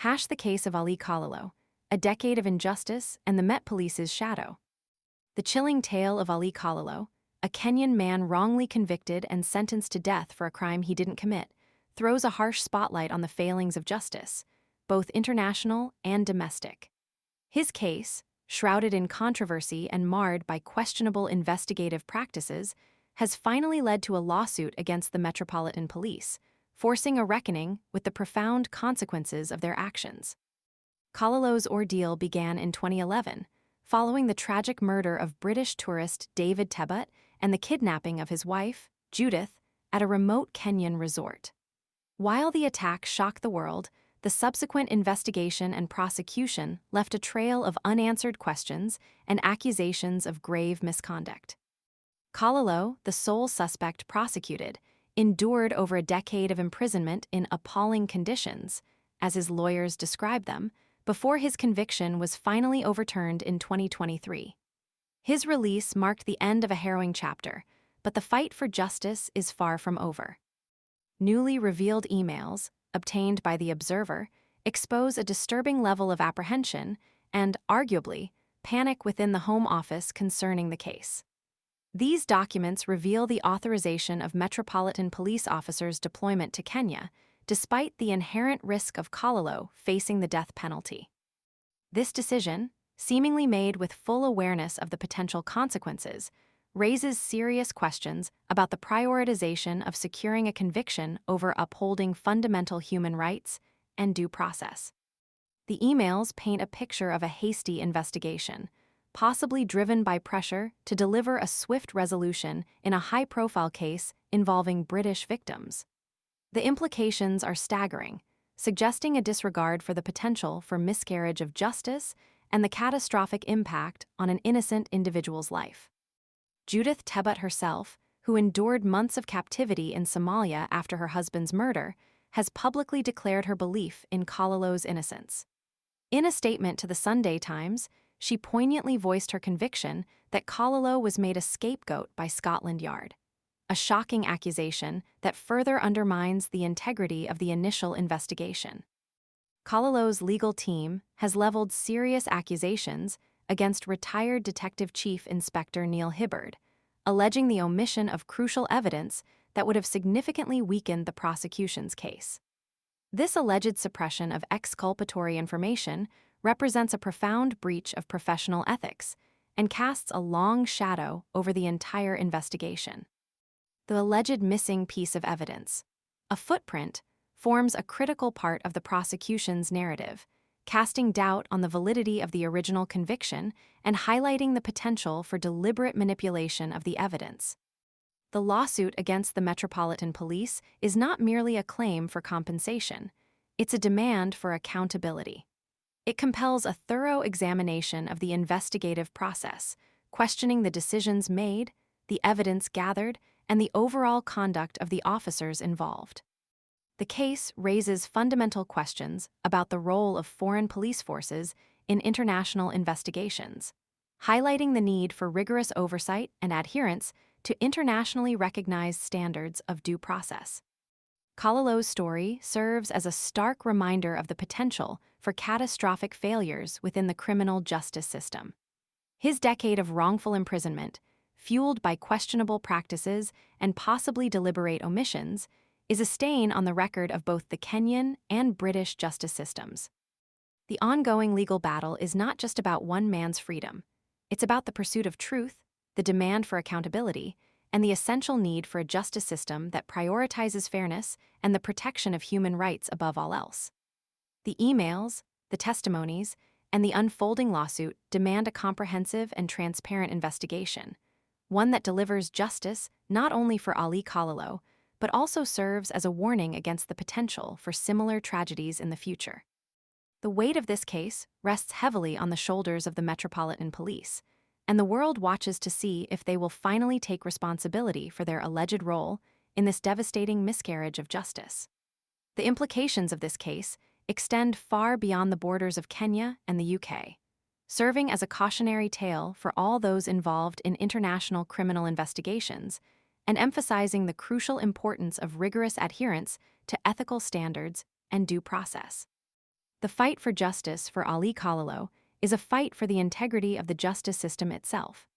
hash the case of Ali Kalalo, a decade of injustice and the Met Police's shadow. The chilling tale of Ali Kalalo, a Kenyan man wrongly convicted and sentenced to death for a crime he didn't commit, throws a harsh spotlight on the failings of justice, both international and domestic. His case, shrouded in controversy and marred by questionable investigative practices, has finally led to a lawsuit against the Metropolitan Police, forcing a reckoning with the profound consequences of their actions. Kalalo's ordeal began in 2011, following the tragic murder of British tourist David Tebbutt and the kidnapping of his wife, Judith, at a remote Kenyan resort. While the attack shocked the world, the subsequent investigation and prosecution left a trail of unanswered questions and accusations of grave misconduct. Kalalo, the sole suspect prosecuted, endured over a decade of imprisonment in appalling conditions, as his lawyers described them, before his conviction was finally overturned in 2023. His release marked the end of a harrowing chapter, but the fight for justice is far from over. Newly revealed emails, obtained by The Observer, expose a disturbing level of apprehension and, arguably, panic within the Home Office concerning the case. These documents reveal the authorization of Metropolitan Police officers' deployment to Kenya, despite the inherent risk of Kalalo facing the death penalty. This decision, seemingly made with full awareness of the potential consequences, raises serious questions about the prioritization of securing a conviction over upholding fundamental human rights and due process. The emails paint a picture of a hasty investigation, possibly driven by pressure to deliver a swift resolution in a high-profile case involving British victims. The implications are staggering, suggesting a disregard for the potential for miscarriage of justice and the catastrophic impact on an innocent individual's life. Judith Tebbutt herself, who endured months of captivity in Somalia after her husband's murder, has publicly declared her belief in Kalalo's innocence. In a statement to the Sunday Times, she poignantly voiced her conviction that Kalalo was made a scapegoat by Scotland Yard, a shocking accusation that further undermines the integrity of the initial investigation. Kalalo's legal team has leveled serious accusations against retired Detective Chief Inspector Neil Hibbard, alleging the omission of crucial evidence that would have significantly weakened the prosecution's case. This alleged suppression of exculpatory information represents a profound breach of professional ethics and casts a long shadow over the entire investigation. The alleged missing piece of evidence, a footprint, forms a critical part of the prosecution's narrative, casting doubt on the validity of the original conviction and highlighting the potential for deliberate manipulation of the evidence. The lawsuit against the Metropolitan Police is not merely a claim for compensation, it's a demand for accountability. It compels a thorough examination of the investigative process, questioning the decisions made, the evidence gathered, and the overall conduct of the officers involved. The case raises fundamental questions about the role of foreign police forces in international investigations, highlighting the need for rigorous oversight and adherence to internationally recognized standards of due process. Kalalo's story serves as a stark reminder of the potential for catastrophic failures within the criminal justice system. His decade of wrongful imprisonment, fueled by questionable practices and possibly deliberate omissions, is a stain on the record of both the Kenyan and British justice systems. The ongoing legal battle is not just about one man's freedom. It's about the pursuit of truth, the demand for accountability, and the essential need for a justice system that prioritizes fairness and the protection of human rights above all else. The emails, the testimonies, and the unfolding lawsuit demand a comprehensive and transparent investigation, one that delivers justice not only for Ali Kalalo, but also serves as a warning against the potential for similar tragedies in the future. The weight of this case rests heavily on the shoulders of the Metropolitan Police, and the world watches to see if they will finally take responsibility for their alleged role in this devastating miscarriage of justice. The implications of this case extend far beyond the borders of Kenya and the UK, serving as a cautionary tale for all those involved in international criminal investigations and emphasizing the crucial importance of rigorous adherence to ethical standards and due process. The fight for justice for Ali Kalalo is a fight for the integrity of the justice system itself.